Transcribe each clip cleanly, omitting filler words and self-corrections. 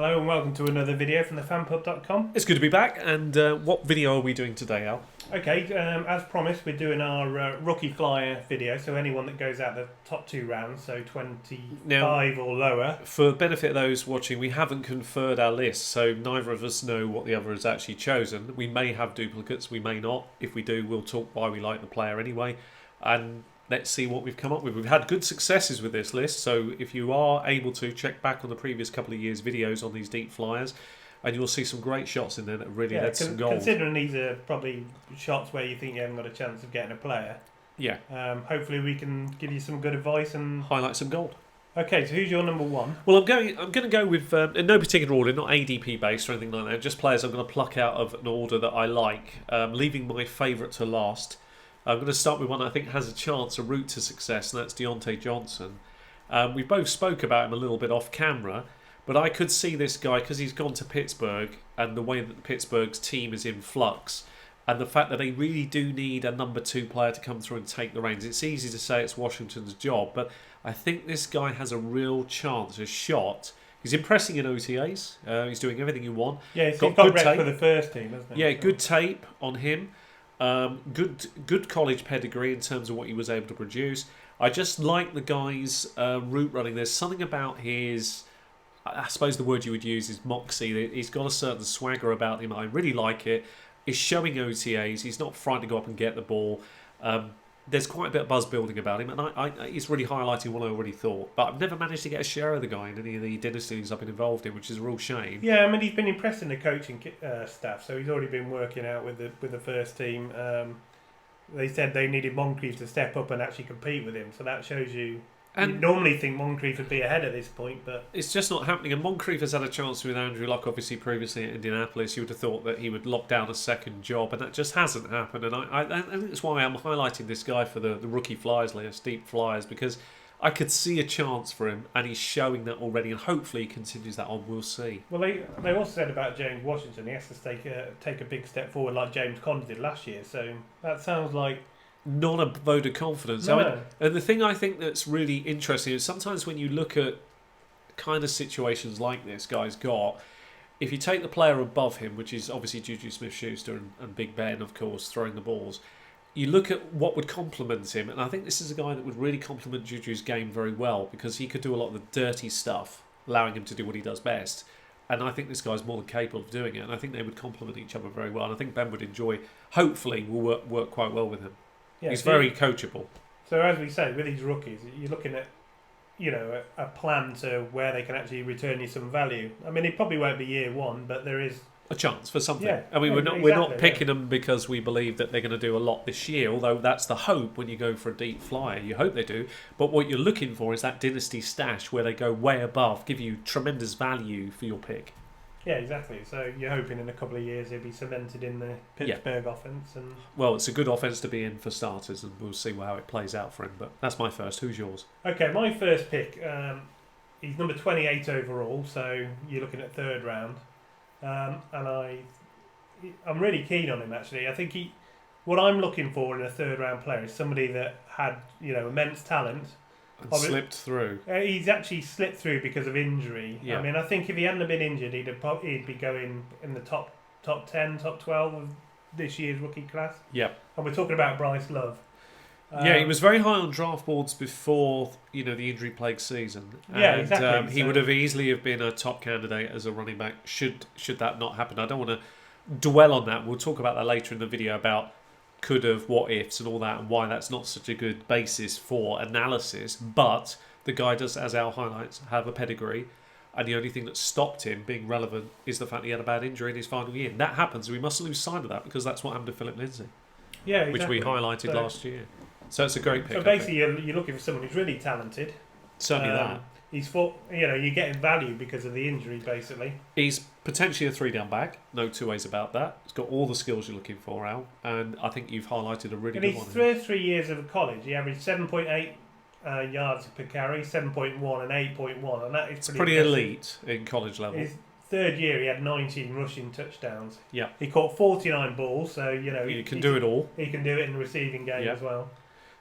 Hello and welcome to another video from thefanpub.com. It's good to be back, and what video are we doing today, Al? Okay, as promised, we're doing our rookie flyer video, so anyone that goes out the top two rounds, so 25 or lower. For the benefit of those watching, we haven't conferred our list, so neither of us know what the other has actually chosen. We may have duplicates, we may not. If we do, we'll talk why we like the player anyway, and let's see what we've come up with. We've had good successes with this list, so if you are able to, check back on the previous couple of years' videos on these deep flyers, and you'll see some great shots in there that really led to some goals. Considering these are probably shots where you think you haven't got a chance of getting a player. Yeah. Hopefully we can give you some good advice and highlight some gold. Okay, so who's your number one? Well, I'm going to go with, in no particular order, not ADP based or anything like that, just players I'm going to pluck out of an order that I like, leaving my favourite to last. I'm going to start with one I think has a chance, a route to success, and that's Diontae Johnson. We both spoke about him a little bit off camera, but I could see this guy, because he's gone to Pittsburgh, and the way that Pittsburgh's team is in flux, and the fact that they really do need a number two player to come through and take the reins. It's easy to say it's Washington's job, but I think this guy has a real chance, a shot. He's impressing in OTAs. He's doing everything you want. Yeah, he's got good tape for the first team, hasn't he? Yeah, good tape on him. Good college pedigree in terms of what he was able to produce. I just like the guy's route running. There's something about his, I suppose the word you would use is moxie. He's got a certain swagger about him. I really like it. He's showing OTAs. He's not frightened to go up and get the ball. There's quite a bit of buzz building about him, and he's really highlighting what I already thought. But I've never managed to get a share of the guy in any of the dynasties I've been involved in, which is a real shame. Yeah, I mean he's been impressing the coaching staff, so he's already been working out with the first team. They said they needed Moncrief to step up and actually compete with him, so that shows you. And you'd normally think Moncrief would be ahead at this point, but it's just not happening. And Moncrief has had a chance with Andrew Luck, obviously previously at Indianapolis. You would have thought that he would lock down a second job, and that just hasn't happened. And I think that's why I'm highlighting this guy for the rookie flyers list, deep flyers, because I could see a chance for him, and he's showing that already, and hopefully he continues that on. We'll see. Well, they also said about James Washington, he has to take a big step forward like James Conner did last year. So that sounds like not a vote of confidence. No. I mean, and the thing I think that's really interesting is sometimes when you look at kind of situations like this guy's got, if you take the player above him, which is obviously Juju Smith-Schuster and Big Ben, of course, throwing the balls, you look at what would complement him, and I think this is a guy that would really complement Juju's game very well, because he could do a lot of the dirty stuff, allowing him to do what he does best. And I think this guy's more than capable of doing it, and I think they would complement each other very well. And I think Ben would enjoy, hopefully, will work quite well with him. Yeah, he's very coachable. So as we say, with these rookies, you're looking at, a plan to where they can actually return you some value. I mean, it probably won't be year one, but there is a chance for something. Yeah, I mean, we're not picking them because we believe that they're going to do a lot this year, although that's the hope when you go for a deep flyer. You hope they do. But what you're looking for is that dynasty stash where they go way above, give you tremendous value for your pick. Yeah, exactly. So you're hoping in a couple of years he'll be cemented in the Pittsburgh offence. And well, it's a good offence to be in for starters, and we'll see how it plays out for him. But that's my first. Who's yours? Okay, my first pick, he's number 28 overall, so you're looking at third round. And I'm really keen on him, actually. I think what I'm looking for in a third round player is somebody that had, immense talent. And slipped through. He's actually slipped through because of injury. Yeah. I mean, I think if he hadn't been injured, he'd be going in the top 10, top 12 of this year's rookie class. Yeah. And we're talking about Bryce Love. He was very high on draft boards before the injury plagued season. Yeah, exactly. He would have easily have been a top candidate as a running back should that not happen. I don't want to dwell on that. We'll talk about that later in the video about could have, what ifs and all that, and why that's not such a good basis for analysis. But the guy does, as Al highlights, have a pedigree, and the only thing that stopped him being relevant is the fact he had a bad injury in his final year. And that happens. We mustn't lose sight of that, because that's what happened to Philip Lindsay. Yeah, exactly. Which we highlighted last year. So it's a great pick. So basically, you're looking for someone who's really talented. Certainly that. You're getting value because of the injury, basically. He's potentially a 3-down back. No two ways about that. He's got all the skills you're looking for, Al. And I think you've highlighted a really good one. In his first 3 years of college, he averaged 7.8 yards per carry, 7.1 and 8.1. And that is pretty elite in college level. His third year, he had 19 rushing touchdowns. Yeah. He caught 49 balls, so, he can do it all. He can do it in the receiving game as well.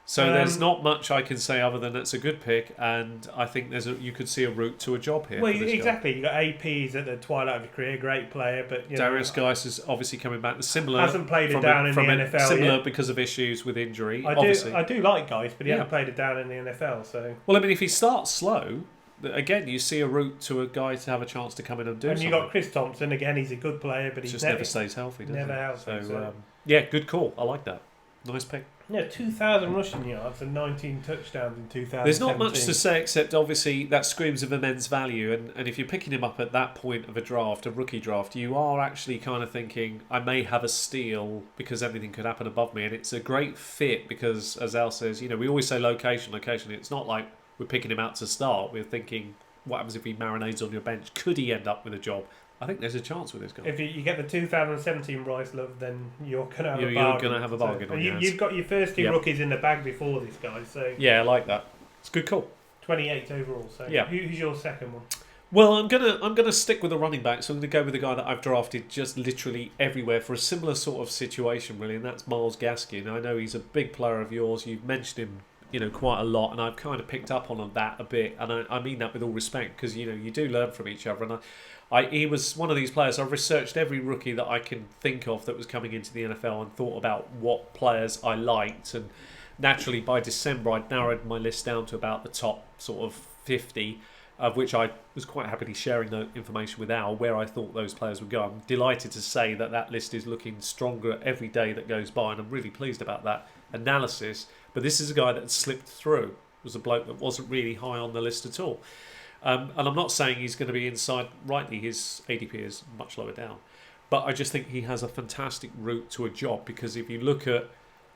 So there's not much I can say other than it's a good pick, and I think you could see a route to a job here. Well, for this exactly. guy. You got AP's at the twilight of his career, great player, but Darius Geis is obviously coming back. Similar, hasn't played it down in the NFL similar yet. because of issues with injury. I do like Geis, but he hasn't played it down in the NFL. So well, I mean, if he starts slow, again, you see a route to a guy to have a chance to come in and do something. And you got Chris Thompson again. He's a good player, but he just never stays healthy. Does never he? healthy. So yeah, good call. I like that. Nice pick. Yeah, 2,000 rushing yards and 19 touchdowns in 2017. There's not much to say except obviously that screams of immense value, and if you're picking him up at that point of a rookie draft, you are actually kind of thinking, I may have a steal because everything could happen above me, and it's a great fit because, as Al says, we always say location. It's not like we're picking him out to start. We're thinking, what happens if he marinades on your bench? Could he end up with a job? I think there's a chance with this guy. If you get the 2017 Bryce Love, then you're going to have a bargain. You're going to have a bargain on your hands. You've got your first two rookies in the bag before this guy. So yeah, I like that. It's a good call. 28 overall. So who's your second one? Well, I'm gonna stick with the running back. So I'm gonna go with the guy that I've drafted just literally everywhere for a similar sort of situation, really, and that's Myles Gaskin. I know he's a big player of yours. You've mentioned him, quite a lot, and I've kind of picked up on that a bit, and I mean that with all respect because you do learn from each other, and he was one of these players. I've researched every rookie that I can think of that was coming into the NFL and thought about what players I liked. And naturally, by December, I'd narrowed my list down to about the top sort of 50, of which I was quite happily sharing the information with Al, where I thought those players would go. I'm delighted to say that list is looking stronger every day that goes by, and I'm really pleased about that analysis. But this is a guy that slipped through. It was a bloke that wasn't really high on the list at all. And I'm not saying he's going to be inside. Rightly, his ADP is much lower down. But I just think he has a fantastic route to a job because if you look at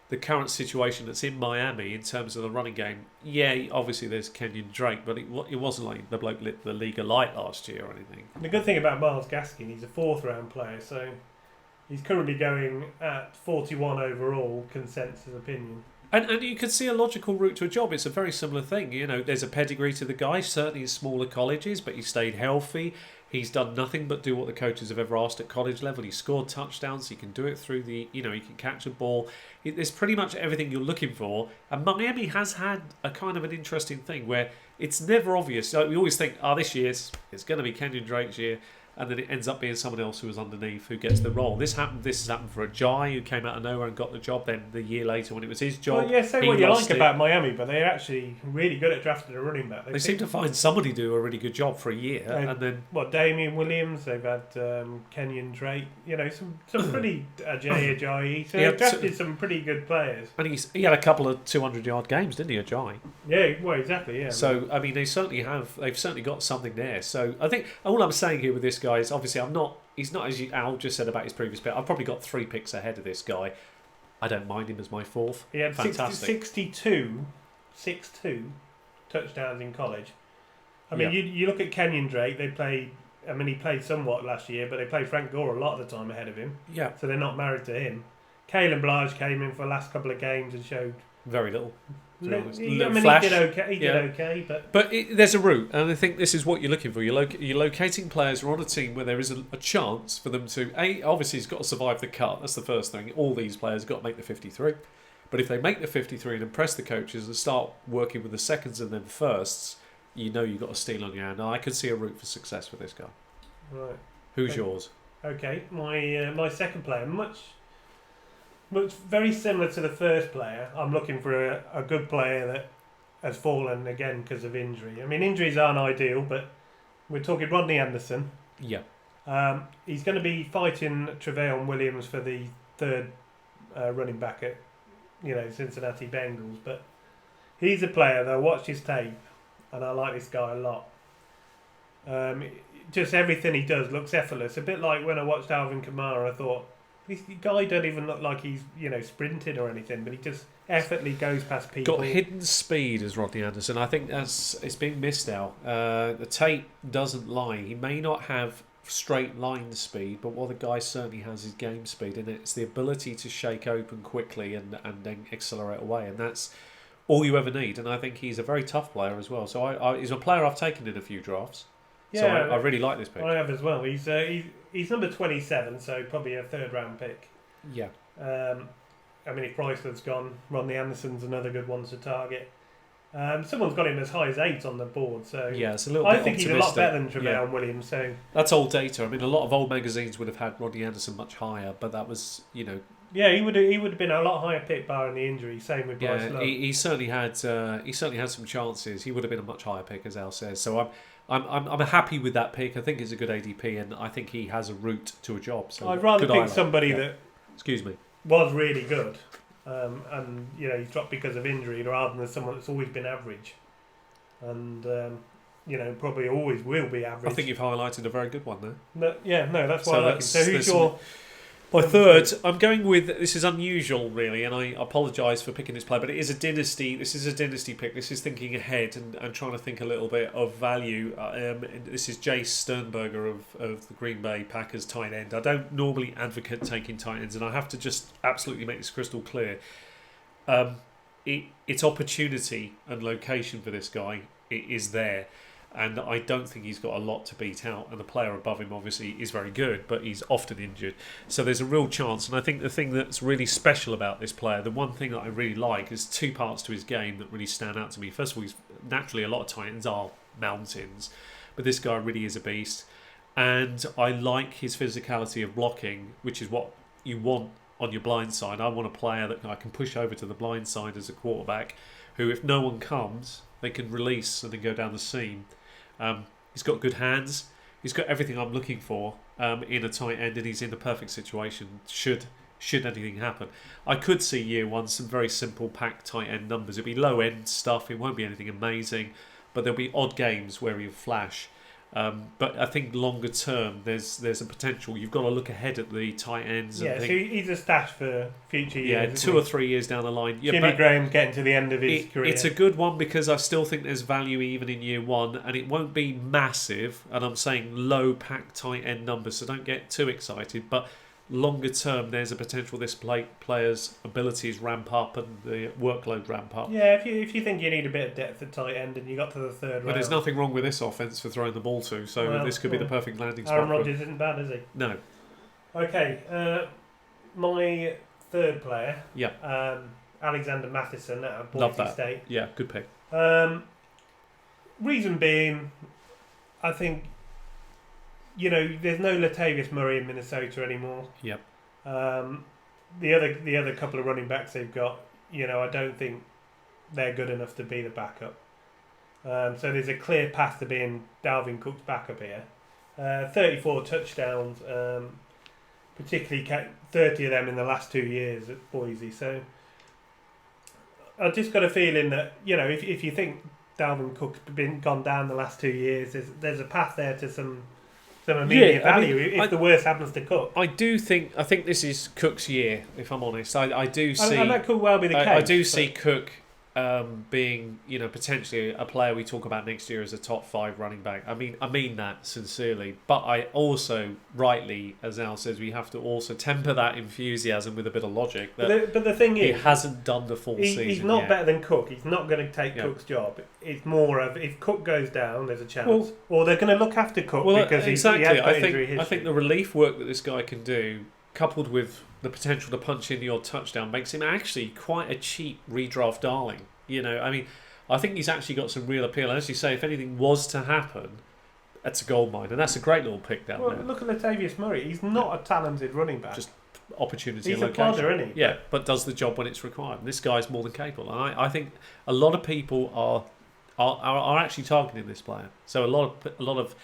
the current situation that's in Miami in terms of the running game, obviously there's Kenyon Drake, but it wasn't like the bloke lit the league alight last year or anything. The good thing about Myles Gaskin, he's a 4th round player, so he's currently going at 41 overall, consensus opinion. And you could see a logical route to a job. It's a very similar thing. There's a pedigree to the guy, certainly in smaller colleges, but he stayed healthy. He's done nothing but do what the coaches have ever asked at college level. He scored touchdowns. He can do it through he can catch a ball. There's pretty much everything you're looking for. And Miami has had a kind of an interesting thing where it's never obvious. We always think, this year it's going to be Kenyon Drake's year. And then it ends up being someone else who was underneath who gets the role. This has happened for a Jai who came out of nowhere and got the job. Then the year later, when it was his job, say what you like about Miami, but they're actually really good at drafting a running back. They seem to find somebody to do a really good job for a year, and then Damian Williams. They've had Kenyon Drake. Some pretty Ajayi. So they've drafted some pretty good players. And he had a couple of 200-yard games, didn't he, Ajayi? Yeah, well, exactly. Yeah. So I mean, they've certainly got something there. So I think all I'm saying here with this guy is obviously he's not, as Al just said about his previous pick. I've probably got 3 picks ahead of this guy. I don't mind him as my 4th. He had fantastic. 62 touchdowns in college. I mean, you look at Kenyon Drake. He played somewhat last year, but they played Frank Gore a lot of the time ahead of him. Yeah. So they're not married to him. Kalen Blige came in for the last couple of games and showed very little. He did okay. He did okay, but there's a route, and I think this is what you're looking for. You're locating players who are on a team where there is a chance for them to. Obviously, he's got to survive the cut. That's the first thing. All these players have got to make the 53. But if they make the 53 and impress the coaches and start working with the seconds and then firsts, you've got a steal on your hand. I could see a route for success with this guy. Right. Who's yours? Okay, my second player, much very similar to the first player. I'm looking for a good player that has fallen again because of injury. I mean, injuries aren't ideal, but we're talking Rodney Anderson. Yeah. He's going to be fighting Tre'Veon Williams for the 3rd running back at Cincinnati Bengals. But he's a player that I watched his tape, and I like this guy a lot. Just everything he does looks effortless. A bit like when I watched Alvin Kamara, I thought, this guy don't even look like he's sprinting or anything, but he just effortlessly goes past people. Got hidden speed as Rodney Anderson. I think it's being missed out. The tape doesn't lie. He may not have straight line speed, but what the guy certainly has is game speed, and it's the ability to shake open quickly and then accelerate away, and that's all you ever need. And I think he's a very tough player as well. So he's a player I've taken in a few drafts. Yeah, so I really like this pick. I have as well. He's number 27, so probably a 3rd round pick. Yeah. I mean, if Bryce's gone, Rodney Anderson's another good one to target. Someone's got him as high as 8 on the board, so yeah, it's a little I bit think he's a lot better than Tremaine Williams. So that's old data. I mean, a lot of old magazines would have had Rodney Anderson much higher, but that was, yeah, he would have been a lot higher pick barring the injury. Same with Bryce. Yeah, he certainly had some chances. He would have been a much higher pick, as Al says. So I'm happy with that pick. I think it's a good ADP, and I think he has a route to a job. So I'd rather pick somebody that was really good, and he's dropped because of injury, rather than someone that's always been average, and probably always will be average. I think you've highlighted a very good one there. That's why I like him. So who's your... My third, I'm going with, this is unusual really, and I apologise for picking this player, but it is a dynasty. This is a dynasty pick. This is thinking ahead and trying to think a little bit of value. This is Jace Sternberger of the Green Bay Packers tight end. I don't normally advocate taking tight ends, and I have to just absolutely make this crystal clear. It's opportunity and location for this guy. It is there. And I don't think he's got a lot to beat out. And the player above him obviously is very good, but he's often injured. So there's a real chance. And I think the thing that's really special about this player, the one thing that I really like, is 2 parts to his game that really stand out to me. First of all, he's naturally, a lot of tight ends are mountains, but this guy really is a beast. And I like his physicality of blocking, which is what you want on your blind side. I want a player that I can push over to the blind side as a quarterback, who, if no one comes, they can release and then go down the seam. He's got good hands. He's got everything I'm looking for in a tight end, and he's in the perfect situation should anything happen. I could see year one some very simple packed tight end numbers. It'll be low end stuff. It won't be anything amazing, but there'll be odd games where he'll flash. But I think longer term, there's a potential. You've got to look ahead at the tight ends. Yeah, and so he's a stash for future years. Yeah, 2 or 3 years down the line. Yeah, Jimmy Graham's getting to the end of his career. It's a good one because I still think there's value even in year one, and it won't be massive. And I'm saying low pack tight end numbers, so don't get too excited. But longer term, there's a potential this player's abilities ramp up and the workload ramp up. Yeah, if you think you need a bit of depth at tight end and you got to the third round. But there's nothing wrong with this offense for throwing the ball to, so this could be the perfect landing spot. Aaron Rodgers isn't bad, is he? No. Okay, my third player. Yeah. Alexander Mattison out of Boise State. Yeah, good pick. Reason being, I think, there's no Latavius Murray in Minnesota anymore. Yep. The other couple of running backs they've got, I don't think they're good enough to be the backup. So there's a clear path to being Dalvin Cook's backup here. 34 touchdowns, particularly 30 of them in the last 2 years at Boise. So I just got a feeling that, if you think Dalvin Cook's gone down the last 2 years, there's a path there to some immediate value if the worst happens to Cook. I think this is Cook's year, if I'm honest. I do see... And that could well be the case. I do see Cook being, potentially a player we talk about next year as a top 5 running back. I mean that sincerely. But I also, rightly, as Al says, we have to also temper that enthusiasm with a bit of logic. But the thing is... He hasn't done the full season He's not yet. better than Cook. He's not going to take Cook's job. It's more of, if Cook goes down, there's a chance. Or they're going to look after Cook because he has got injury history. I think the relief work that this guy can do, coupled with the potential to punch in your touchdown, makes him actually quite a cheap redraft darling. I think he's actually got some real appeal. And as you say, if anything was to happen, that's a gold mine, and that's a great little pick down there. Look at Latavius Murray. He's not a talented running back. Just opportunity he's and location. He's a plodder, isn't he? Yeah, but does the job when it's required. And this guy's more than capable. And I think a lot of people are actually targeting this player. So a lot of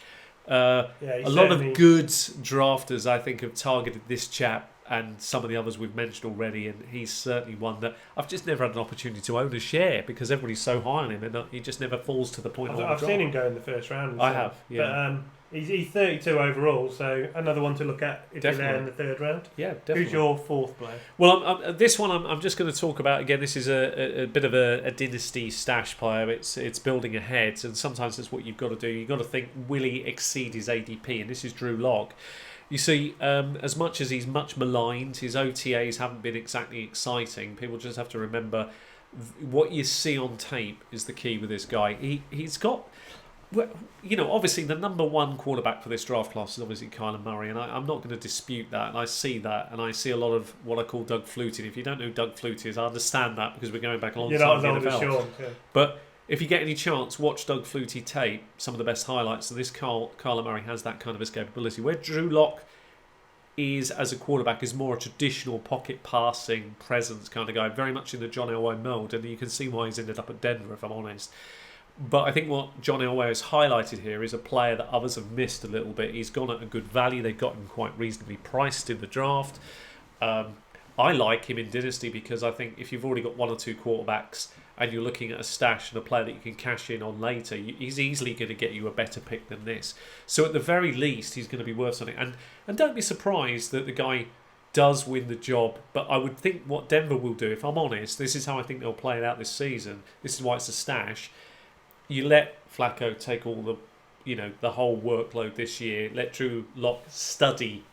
good drafters, I think, have targeted this chap and some of the others we've mentioned already, and he's certainly one that I've just never had an opportunity to own a share because everybody's so high on him, and he just never falls to the point. I've seen him go in the first round. I have, yeah. But he's 32 overall, so another one to look at if you're there in the third round. Yeah, definitely. Who's your fourth player? Well, this one I'm just going to talk about again. This is a bit of a dynasty stash player. It's building ahead, and sometimes that's what you've got to do. You've got to think, will he exceed his ADP? And this is Drew Lock. You see, as much as he's much maligned, his OTAs haven't been exactly exciting. People just have to remember what you see on tape is the key with this guy. He's got Well, obviously the number one quarterback for this draft class is obviously Kyler Murray, and I'm not going to dispute that. And I see that, and I see a lot of what I call Doug Flutie. If you don't know who Doug Flutie is, I understand that because we're going back a long time. You're not as old as Sean. Yeah. But if you get any chance, watch Doug Flutie tape. Some of the best highlights, and this Kyler Murray has that kind of escapability. Where Drew Lock is, as a quarterback, is more a traditional pocket passing presence kind of guy, very much in the John Elway mould, and you can see why he's ended up at Denver, if I'm honest. But I think what John Elway has highlighted here is a player that others have missed a little bit. He's gone at a good value. They've got him quite reasonably priced in the draft. I like him in Dynasty because I think if you've already got one or two quarterbacks and you're looking at a stash and a player that you can cash in on later, he's easily going to get you a better pick than this. So at the very least, he's going to be worth something. And don't be surprised that the guy does win the job. But I would think what Denver will do, if I'm honest, this is how I think they'll play it out this season. This is why it's a stash. You let Flacco take all the whole workload this year. Let Drew Lock study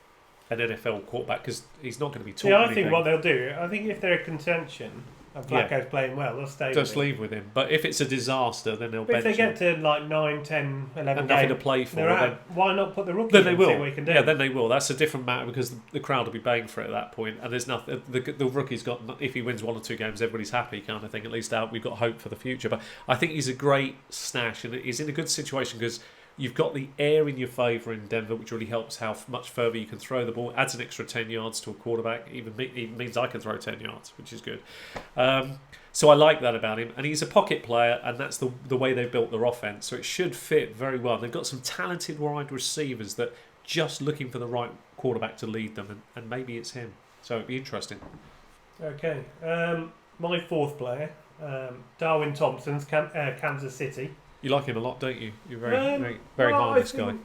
an NFL quarterback because he's not going to be taught anything. I think what they'll do, I think if they're a contention and Flacco's playing well, they'll stay just leave with him. But if it's a disaster, then they'll bench him. If they get to like 9, 10, 11 and nothing to play for, then why not put the rookie then they in will. and see what he can do? Yeah, then they will. That's a different matter because the crowd will be paying for it at that point. And there's nothing. The rookie's got, if he wins 1 or 2 games, everybody's happy kind of thing. At least we've got hope for the future. But I think he's a great stash and he's in a good situation because you've got the air in your favour in Denver, which really helps how much further you can throw the ball. Adds an extra 10 yards to a quarterback. Even means I can throw 10 yards, which is good. So I like that about him. And he's a pocket player, and that's the way they've built their offense. So it should fit very well. They've got some talented wide receivers that just looking for the right quarterback to lead them, and maybe it's him. So it'd be interesting. Okay. My fourth player, Darwin Thompson's Kansas City. You like him a lot, don't you? You're very high on this guy.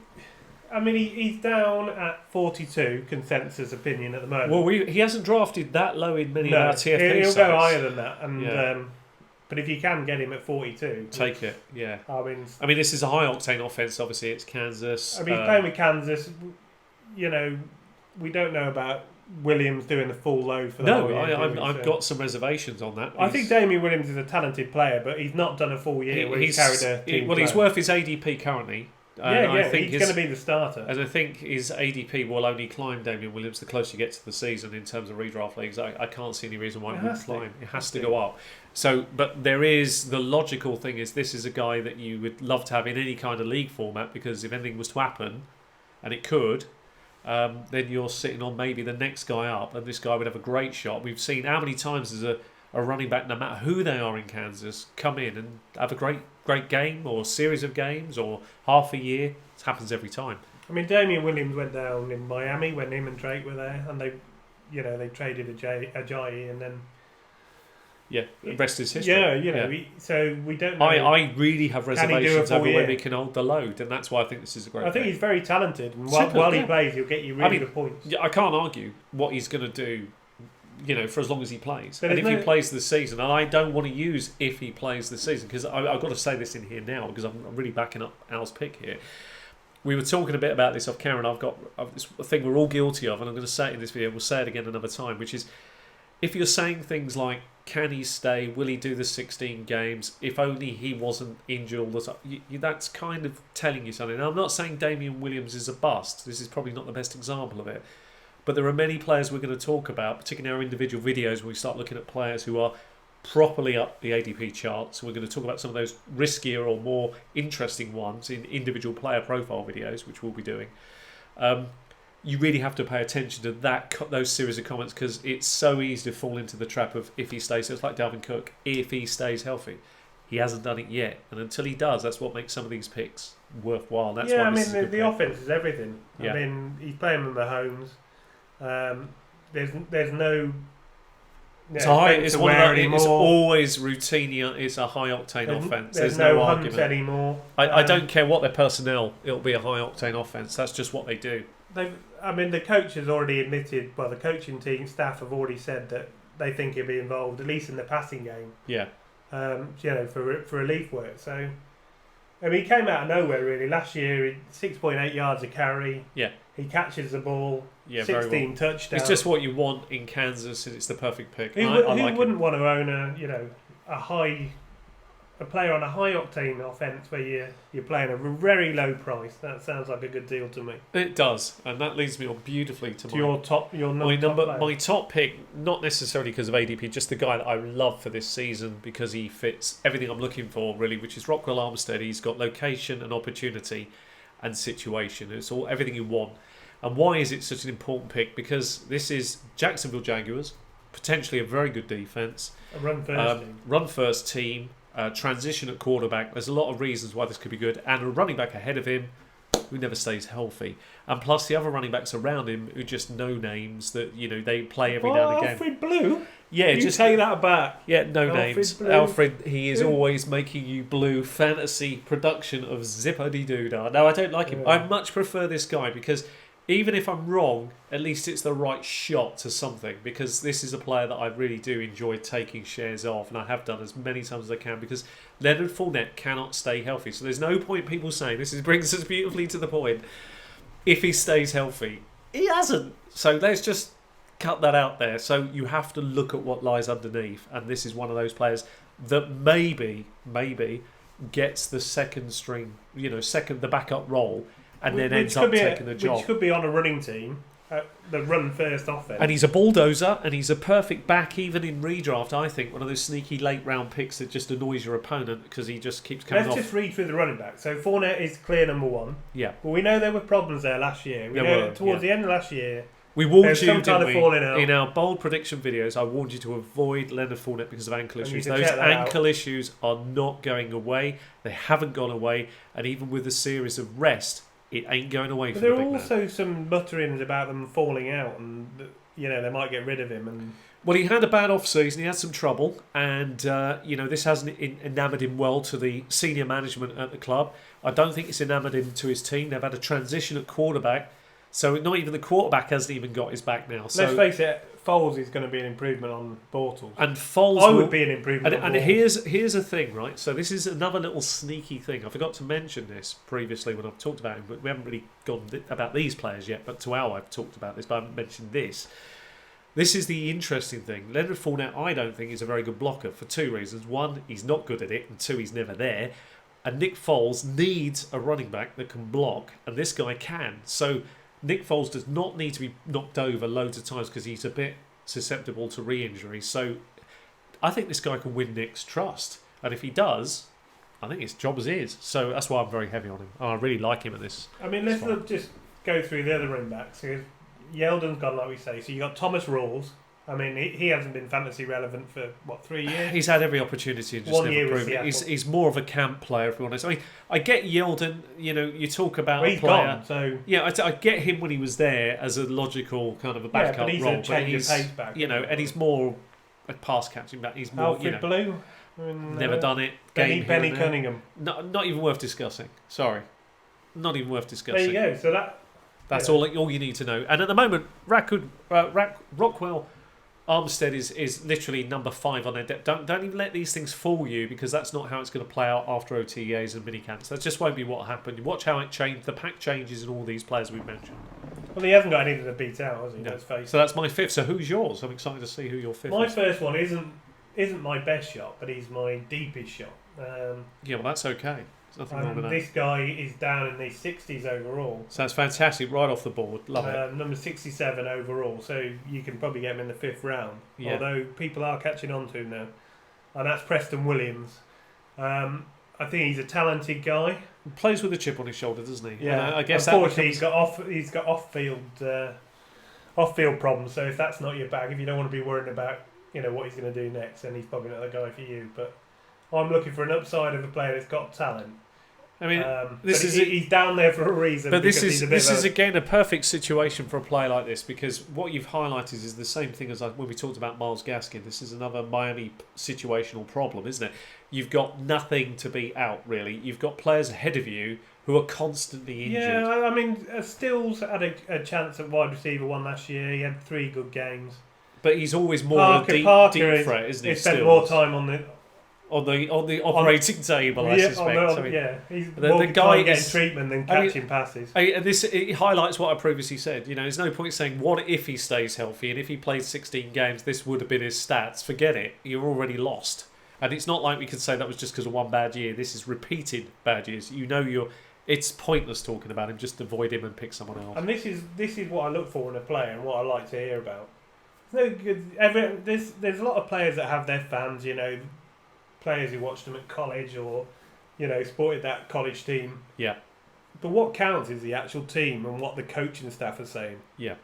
I mean, he's down at 42 consensus opinion at the moment. Well, he hasn't drafted that low in many of our TFP he'll sites. go higher than that. And but if you can get him at 42, take it. Yeah. I mean, this is a high octane offense. Obviously, it's Kansas. I mean, he's playing with Kansas. We don't know about Williams doing the full load for that. No, I've got some reservations on that. I think Damien Williams is a talented player, but he's not done a full year where he's carried a team. He's worth his ADP currently. I think he's going to be the starter. And I think his ADP will only climb Damien Williams the closer you get to the season in terms of redraft leagues. I can't see any reason why it would climb. It has to go up. So, but there is the logical thing is this is a guy that you would love to have in any kind of league format because if anything was to happen, and it could, then you're sitting on maybe the next guy up, and this guy would have a great shot. We've seen how many times as a running back, no matter who they are in Kansas, come in and have a great game or series of games or half a year. It happens every time. I mean, Damien Williams went down in Miami when him and Drake were there, and they traded Ajayi, and then the rest is history. So we don't know. I really have reservations over whether he can hold the load, and that's why I think this is a great. I think he's very talented, and while he plays, he'll get you really good points. Yeah, I can't argue what he's going to do. For as long as he plays. And if he plays this season, and I don't want to use if he plays this season, because I've got to say this in here now, because I'm really backing up Al's pick here. We were talking a bit about this off camera, and I've got this thing we're all guilty of, and I'm going to say it in this video, we'll say it again another time, which is, if you're saying things like, can he stay, will he do the 16 games, if only he wasn't injured all the time, that's kind of telling you something. And I'm not saying Damien Williams is a bust, this is probably not the best example of it. But there are many players we're going to talk about, particularly in our individual videos, when we start looking at players who are properly up the ADP charts. So we're going to talk about some of those riskier or more interesting ones in individual player profile videos, which we'll be doing. You really have to pay attention to those series of comments because it's so easy to fall into the trap of if he stays. So it's like Dalvin Cook, if he stays healthy. He hasn't done it yet. And until he does, that's what makes some of these picks worthwhile. That's why the offense is everything. Yeah. I mean, he's playing with Mahomes. There's no. It's always routine. It's a high octane offense. There's no argument anymore. I don't care what their personnel. It'll be a high octane offense. That's just what they do. The coach has already admitted. Well, the coaching team staff have already said that they think he'll be involved at least in the passing game. Yeah. For relief work. So, I mean, he came out of nowhere really. Last year, 6.8 yards a carry. Yeah. He catches the ball. Yeah, 16 touchdowns. It's just what you want in Kansas, and it's the perfect pick. Who wouldn't want to own a high a player on a high octane offence where you're playing a very low price. That sounds like a good deal to me. It does, and that leads me on beautifully to your my top pick. Not necessarily because of ADP, just the guy that I love for this season because he fits everything I'm looking for really, which is Ryquell Armstead. He's got location and opportunity and situation. It's all everything you want. And why is it such an important pick? Because this is Jacksonville Jaguars, potentially a very good defence, a run first team. Transition at quarterback. There's a lot of reasons why this could be good, and a running back ahead of him who never stays healthy, and plus the other running backs around him who just no names that they play every now and again. Alfred Blue. Yeah, just take that back. Yeah, no names. Blue. Alfred, he is always making you blue. Fantasy production of zippity-doo-dah. No, I don't like him. I much prefer this guy because even if I'm wrong, at least it's the right shot to something, because this is a player that I really do enjoy taking shares of, and I have done as many times as I can, because Leonard Fournette cannot stay healthy. So there's no point people saying, brings us beautifully to the point, if he stays healthy. He hasn't. So let's just cut that out there. So you have to look at what lies underneath, and this is one of those players that maybe gets the second string, the backup role, and then ends up taking the job. Which could be on a running team, the run first offense. And he's a bulldozer, and he's a perfect back even in redraft, I think. One of those sneaky late round picks that just annoys your opponent because he just keeps coming off. Let's just read through the running back. So Fournette is clear number one. Yeah. Well, we know there were problems there last year. Towards the end of last year, we warned you, in our bold prediction videos, I warned you to avoid Leonard Fournette because of ankle issues. Those ankle issues are not going away. They haven't gone away. And even with a series of rest, it ain't going away. But there are also some mutterings about them falling out, and they might get rid of him. And well, he had a bad off-season. He had some trouble, and this hasn't enamoured him well to the senior management at the club. I don't think it's enamoured him to his team. They've had a transition at quarterback, so not even the quarterback hasn't even got his back now. So, let's face it, Foles is going to be an improvement on Bortles. And Foles would be an improvement on Bortles. And here's a thing, right? So this is another little sneaky thing. I forgot to mention this previously when I've talked about him, but we haven't really gone about these players yet. But I've talked about this, but I haven't mentioned this. This is the interesting thing. Leonard Fournette, I don't think, is a very good blocker for two reasons. One, he's not good at it, and two, he's never there. And Nick Foles needs a running back that can block, and this guy can. So Nick Foles does not need to be knocked over loads of times because he's a bit susceptible to re-injury. So I think this guy can win Nick's trust. And if he does, I think his job is his. So that's why I'm very heavy on him. I really like him at this. I mean, let's just go through the other running backs. Yeldon's gone, like we say. So you got Thomas Rawls. I mean, he hasn't been fantasy relevant for, 3 years? He's had every opportunity and just never proven it. He's more of a camp player, if you want to. I mean, I get Yeldon, you talk about a player. Gone, so yeah, I get him when he was there as a logical kind of a backup but he's role. A change of pace back, and he's more a pass catching back. He's more, Alfred Blue. Never done it. Benny Cunningham. Not even worth discussing. Sorry. Not even worth discussing. There you go. So that's all you need to know. And at the moment, Ryquell Armstead is literally number 5 on their depth. Don't even let these things fool you, because that's not how it's going to play out after OTAs and minicamps. That just won't be what happened. You watch how it changed. The pack changes in all these players we've mentioned. Well, he hasn't got anything to beat out, has he? No. Let's face it. So that's my 5th. So who's yours? I'm excited to see who your 5th is. My first one isn't my best shot, but he's my deepest shot. Yeah, well, that's okay. There's nothing wrong with that. This guy is down in the 60s overall. So that's fantastic, right off the board. Love it. Number 67 overall, so you can probably get him in the 5th round. Yeah. Although people are catching on to him now. And that's Preston Williams. I think he's a talented guy. He plays with a chip on his shoulder, doesn't he? Yeah. I guess unfortunately, he's got off-field problems. So if that's not your bag, if you don't want to be worrying about what he's going to do next, then he's probably not the guy for you. But I'm looking for an upside of a player that's got talent. I mean, he's down there for a reason. But this is again a perfect situation for a player like this, because what you've highlighted is the same thing as when we talked about Myles Gaskin. This is another Miami situational problem, isn't it? You've got nothing to beat out, really. You've got players ahead of you who are constantly injured. Yeah, I mean, Stills had a chance at wide receiver one last year. He had 3 good games. But he's always more deep threat, isn't he? He spent more time on the operating table, I suspect. He's the guy getting treatment than catching passes. It highlights what I previously said. There's no point saying, what if he stays healthy, and if he plays 16 games, this would have been his stats. Forget it. You're already lost. And it's not like we could say that was just because of one bad year. This is repeated bad years. It's pointless talking about him. Just avoid him and pick someone else. And this is what I look for in a player and what I like to hear about. No good. There's a lot of players that have their fans. Players who watched them at college or supported that college team. Yeah. But what counts is the actual team and what the coaching staff are saying. Yeah.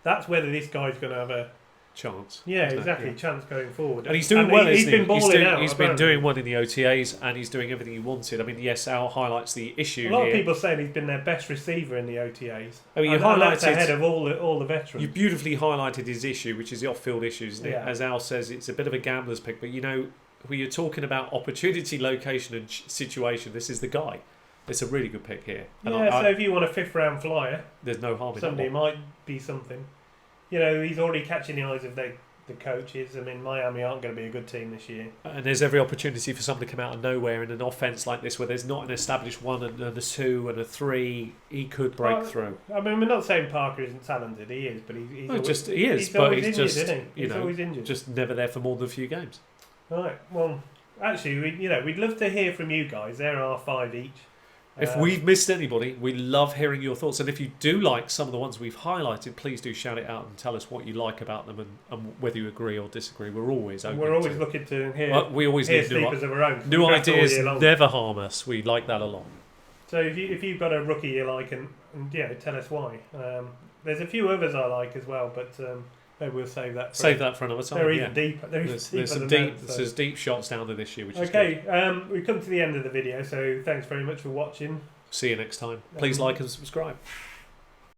That's whether this guy's going to have a chance. Yeah, exactly. Chance going forward. And he's doing well, he's been balling out. He's been doing well in the OTAs, and he's doing everything he wanted. I mean, yes, Al highlights the issue. A lot of people saying he's been their best receiver in the OTAs. I mean, and that's ahead of all the veterans. You beautifully highlighted his issue, which is the off-field issues. Yeah. As Al says, it's a bit of a gambler's pick, but when you're talking about opportunity, location, and situation, this is the guy. It's a really good pick here. And so if you want a 5th round flyer, there's no harm in that. Somebody might be something. He's already catching the eyes of the coaches. I mean, Miami aren't going to be a good team this year. And there's every opportunity for someone to come out of nowhere in an offence like this where there's not an established 1 and a 2 and a 3. He could break through. I mean, we're not saying Parker isn't talented. He is, but he's always injured, isn't he? He's always injured. Just never there for more than a few games. Right. Well, actually, we'd love to hear from you guys. There are 5 each. If we've missed anybody, we love hearing your thoughts. And if you do like some of the ones we've highlighted, please do shout it out and tell us what you like about them and whether you agree or disagree. We're always open. We're always looking to hear. We always need sleepers of our own. New ideas never harm us. We like that a lot. So if you've got a rookie you like, and tell us why. There's a few others I like as well, but maybe we'll save that. Save that for another time. They're even deep. There's some deep shots down there this year, which is good. We've come to the end of the video, so thanks very much for watching. See you next time. Please like and subscribe.